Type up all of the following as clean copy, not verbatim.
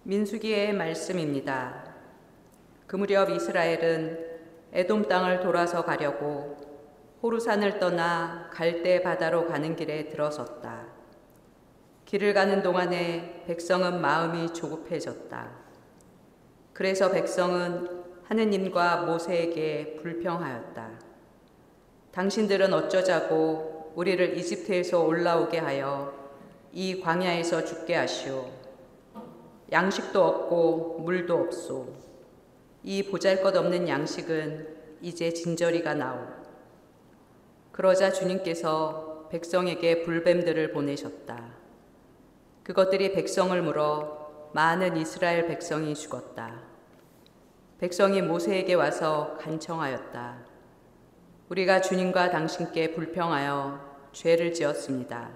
민수기의 말씀입니다. 그 무렵 이스라엘은 에돔 땅을 돌아서 가려고 호르산을 떠나 갈대 바다로 가는 길에 들어섰다. 길을 가는 동안에 백성은 마음이 조급해졌다. 그래서 백성은 하느님과 모세에게 불평하였다. 당신들은 어쩌자고 우리를 이집트에서 올라오게 하여 이 광야에서 죽게 하시오. 양식도 없고 물도 없소. 이 보잘것없는 양식은 이제 진저리가 나오. 그러자 주님께서 백성에게 불뱀들을 보내셨다. 그것들이 백성을 물어 많은 이스라엘 백성이 죽었다. 백성이 모세에게 와서 간청하였다. 우리가 주님과 당신께 불평하여 죄를 지었습니다.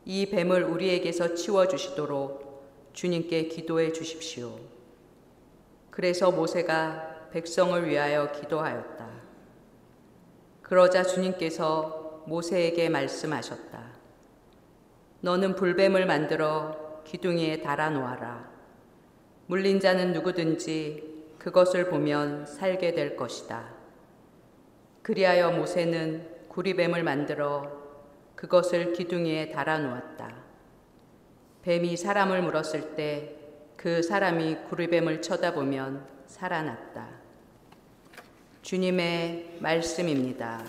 이 뱀을 우리에게서 치워주시도록 주님께 기도해 주십시오. 그래서 모세가 백성을 위하여 기도하였다. 그러자 주님께서 모세에게 말씀하셨다. 너는 불뱀을 만들어 기둥이에 달아 놓아라. 물린 자는 누구든지 그것을 보면 살게 될 것이다. 그리하여 모세는 구리뱀을 만들어 그것을 기둥이에 달아 놓았다. 뱀이 사람을 물었을 때 그 사람이 구리뱀을 쳐다보면 살아났다. 주님의 말씀입니다.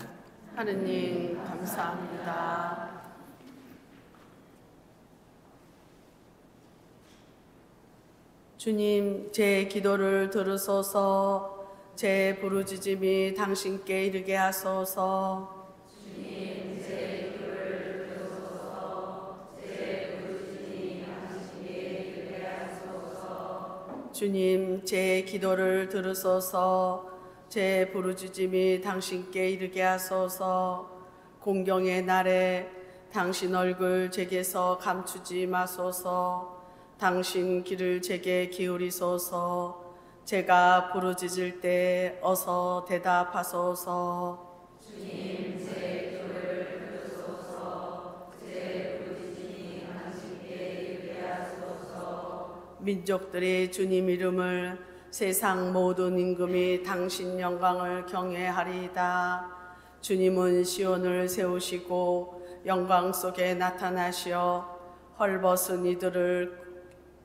하느님 감사합니다. 주님, 제 기도를 들으소서. 제 부르짖음이 당신께 이르게 하소서. 주님, 제 기도를 들으소서. 제 부르짖음이 당신께 이르게 하소서. 공경의 날에 당신 얼굴 제게서 감추지 마소서. 당신 귀를 제게 기울이소서. 제가 부르짖을 때 어서 대답하소서. 주님, 제 기도를 들으소서. 제 부르짖음이 당신께 이르게 하소서. 민족들이 주님 이름을 세상 모든 임금이 당신 영광을 경외하리이다. 주님은 시온을 세우시고 영광 속에 나타나시어 헐벗은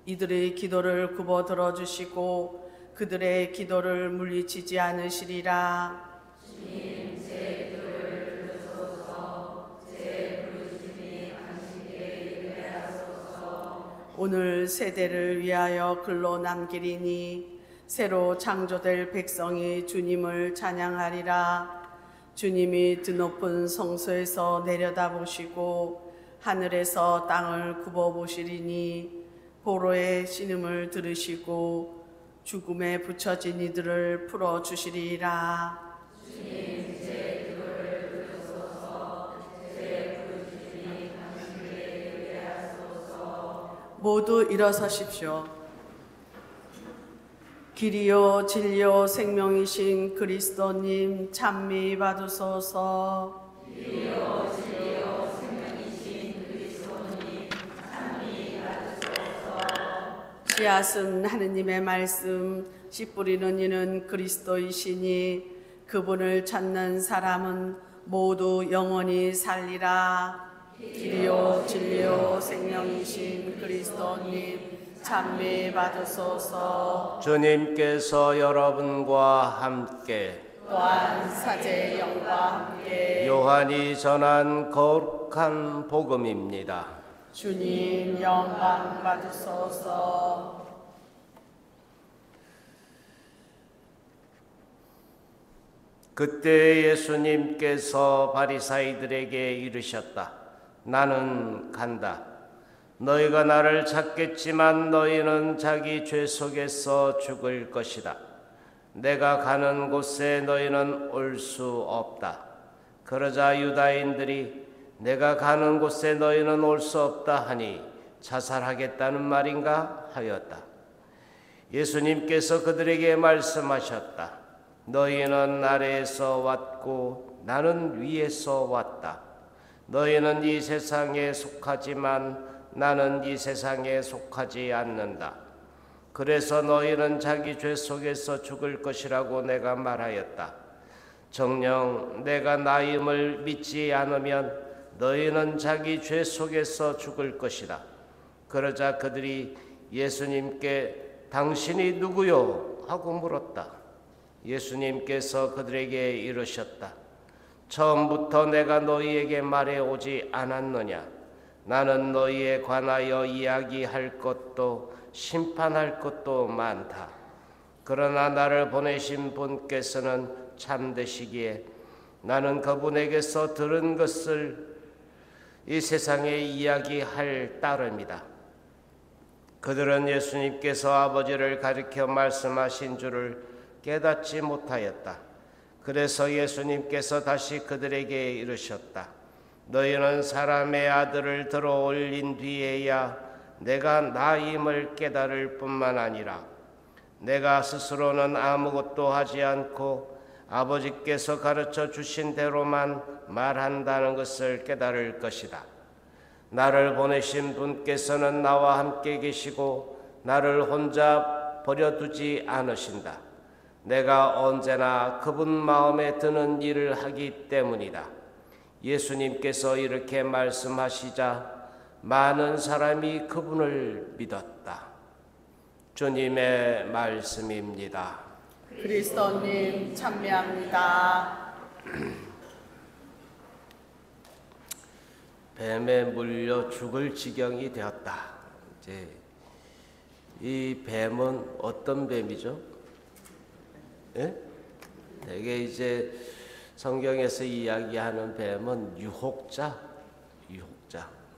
이들의 기도를 굽어 들어주시고 그들의 기도를 물리치지 않으시리라. 주님, 제 기도를 들으소서. 제 부르짖음이 당신께 이르게 하소서. 오늘 세대를 위하여 글로 남기리니 새로 창조될 백성이 주님을 찬양하리라. 주님이 드높은 성소에서 내려다보시고 하늘에서 땅을 굽어보시리니 보로의 신음을 들으시고 죽음에 붙여진 이들을 풀어주시리라. 주님, 제 기도를 들으소서. 제 부르짖음이 당신께 이르게 하소서. 모두 일어서십시오. 길이요 진리요 생명이신 그리스도님 찬미 받으소서. 길이요 진리요 생명이신 그리스도님 찬미 받으소서. 씨앗은 하느님의 말씀, 씨 뿌리는 이는 그리스도이시니 그분을 찾는 사람은 모두 영원히 살리라. 길이요 진리요 생명이신 그리스도님 찬미 받으소서. 주님께서 여러분과 함께 또한 사제의 영과 함께 요한이 전한 거룩한 복음입니다. 주님 영광 받으소서. 그때 예수님께서 바리사이들에게 이르셨다. 나는 간다. 너희가 나를 찾겠지만 너희는 자기 죄 속에서 죽을 것이다. 내가 가는 곳에 너희는 올 수 없다. 그러자 유다인들이 내가 가는 곳에 너희는 올 수 없다 하니 자살하겠다는 말인가 하였다. 예수님께서 그들에게 말씀하셨다. 너희는 아래에서 왔고 나는 위에서 왔다. 너희는 이 세상에 속하지만 나는 이 세상에 속하지 않는다. 그래서 너희는 자기 죄 속에서 죽을 것이라고 내가 말하였다. 정녕 내가 나임을 믿지 않으면 너희는 자기 죄 속에서 죽을 것이다. 그러자 그들이 예수님께 당신이 누구요? 하고 물었다. 예수님께서 그들에게 이르셨다. 처음부터 내가 너희에게 말해 오지 않았느냐? 나는 너희에 관하여 이야기할 것도 심판할 것도 많다. 그러나 나를 보내신 분께서는 참되시기에 나는 그분에게서 들은 것을 이 세상에 이야기할 따름이다. 그들은 예수님께서 아버지를 가리켜 말씀하신 줄을 깨닫지 못하였다. 그래서 예수님께서 다시 그들에게 이르셨다. 너희는 사람의 아들을 들어 올린 뒤에야 내가 나임을 깨달을 뿐만 아니라 내가 스스로는 아무것도 하지 않고 아버지께서 가르쳐 주신 대로만 말한다는 것을 깨달을 것이다. 나를 보내신 분께서는 나와 함께 계시고 나를 혼자 버려두지 않으신다. 내가 언제나 그분 마음에 드는 일을 하기 때문이다. 예수님께서 이렇게 말씀하시자 많은 사람이 그분을 믿었다. 주님의 말씀입니다. 그리스도님 찬미합니다. 뱀에 물려 죽을 지경이 되었다. 이제 이 뱀은 어떤 뱀이죠? 예? 되게 이제 성경에서 이야기하는 뱀은 유혹자.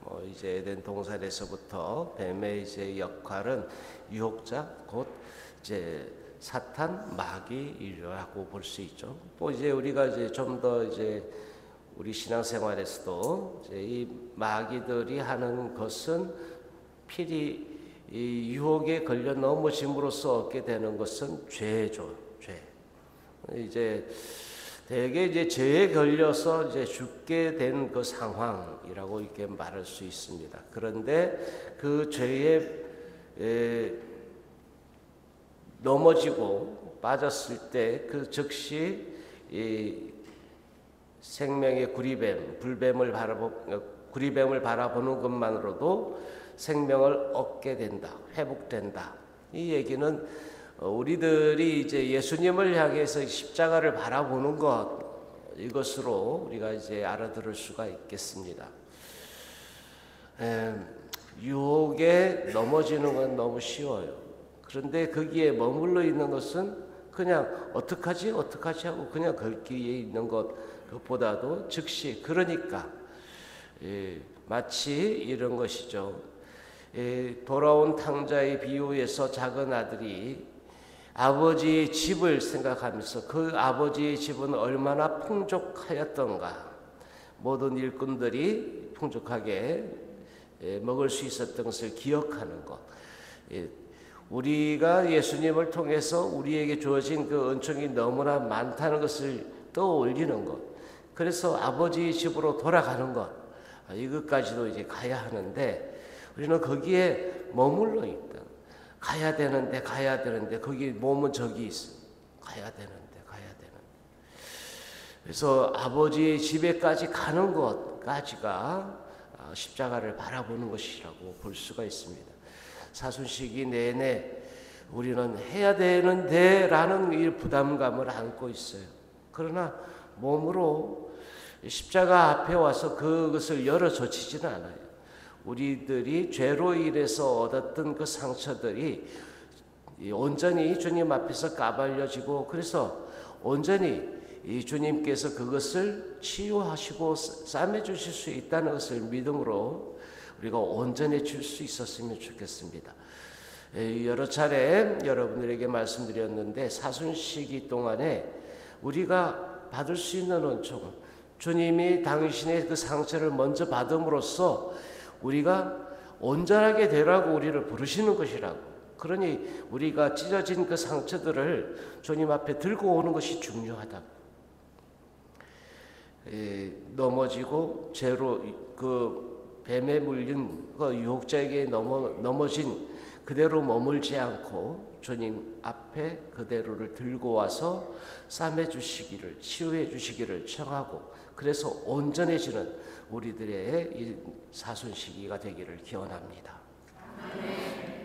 뭐 이제 에덴 동산에서부터 뱀의 이제 역할은 유혹자, 곧 이제 사탄, 마귀라고 볼 수 있죠. 또 이제 우리가 이제 좀 더 이제 우리 신앙생활에서도 이제 이 마귀들이 하는 것은 필히 이 유혹에 걸려 넘어짐으로써 얻게 되는 것은 죄죠, 죄. 이제 대개 이제 죄에 걸려서 이제 죽게 된 그 상황이라고 이렇게 말할 수 있습니다. 그런데 그 죄에 넘어지고 빠졌을 때 그 즉시 이 생명의 구리뱀을 바라보는 것만으로도 생명을 얻게 된다, 회복된다. 이 얘기는 우리들이 이제 예수님을 향해서 십자가를 바라보는 것, 이것으로 우리가 이제 알아들을 수가 있겠습니다. 유혹에 넘어지는 건 너무 쉬워요. 그런데 거기에 머물러 있는 것은 그냥 어떡하지 하고 그냥 거기에 있는 것보다도 즉시, 그러니까 마치 이런 것이죠. 돌아온 탕자의 비유에서 작은 아들이 아버지의 집을 생각하면서 그 아버지의 집은 얼마나 풍족하였던가, 모든 일꾼들이 풍족하게 먹을 수 있었던 것을 기억하는 것, 우리가 예수님을 통해서 우리에게 주어진 그 은총이 너무나 많다는 것을 떠올리는 것, 그래서 아버지의 집으로 돌아가는 것, 이것까지도 이제 가야 하는데 우리는 거기에 머물러 있다. 가야 되는데 거기 몸은 저기 있어. 가야 되는데. 그래서 아버지의 집에까지 가는 것까지가 십자가를 바라보는 것이라고 볼 수가 있습니다. 사순시기 내내 우리는 해야 되는데 라는 이 부담감을 안고 있어요. 그러나 몸으로 십자가 앞에 와서 그것을 열어젖히지는 않아요. 우리들이 죄로 인해서 얻었던 그 상처들이 온전히 주님 앞에서 까발려지고, 그래서 온전히 이 주님께서 그것을 치유하시고 싸매주실 수 있다는 것을 믿음으로 우리가 온전해질 수 있었으면 좋겠습니다. 여러 차례 여러분들에게 말씀드렸는데 사순시기 동안에 우리가 받을 수 있는 은총, 주님이 당신의 그 상처를 먼저 받음으로써 우리가 온전하게 되라고 우리를 부르시는 것이라고. 그러니 우리가 찢어진 그 상처들을 주님 앞에 들고 오는 것이 중요하다. 넘어지고 죄로 그 뱀에 물린 그 유혹자에게 넘어진 그대로 머물지 않고 주님 앞에 그대로를 들고 와서 싸매 주시기를, 치유해 주시기를 청하고, 그래서 온전해지는 우리들의 이 사순 시기가 되기를 기원합니다. 아멘.